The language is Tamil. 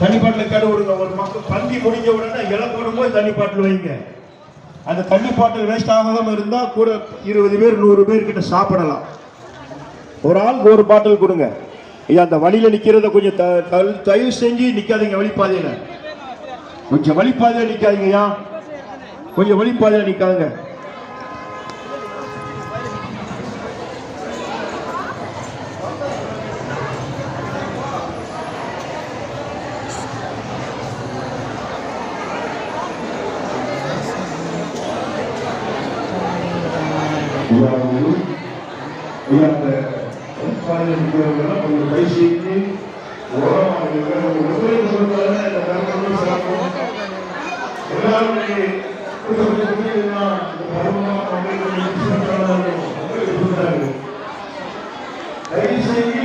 தண்ணி பாட்டில் கடை விடுங்க. ஒரு மக்கள் பந்தி முடிஞ்ச உடனே இலை போடும்போது தண்ணி பாட்டில் வைங்க. அந்த தண்ணி பாட்டில் வேஸ்ட் ஆகாம இருந்தா கூட 20 பேர் 100 பேர் கிட்ட சாப்பிடலாம். ஒரு ஆளுக்கு ஒரு பாட்டில் கொடுங்க. அந்த வழியில நிக்கிறத கொஞ்சம் தயவு செஞ்சு நிக்காதீங்க. வழிபாதையில கொஞ்சம் வழிபாதையில நிக்காதீங்கயா, கொஞ்சம் வழிபாதையில நிக்காங்க. கொஞ்சம் கை செய்து தயவு செய்து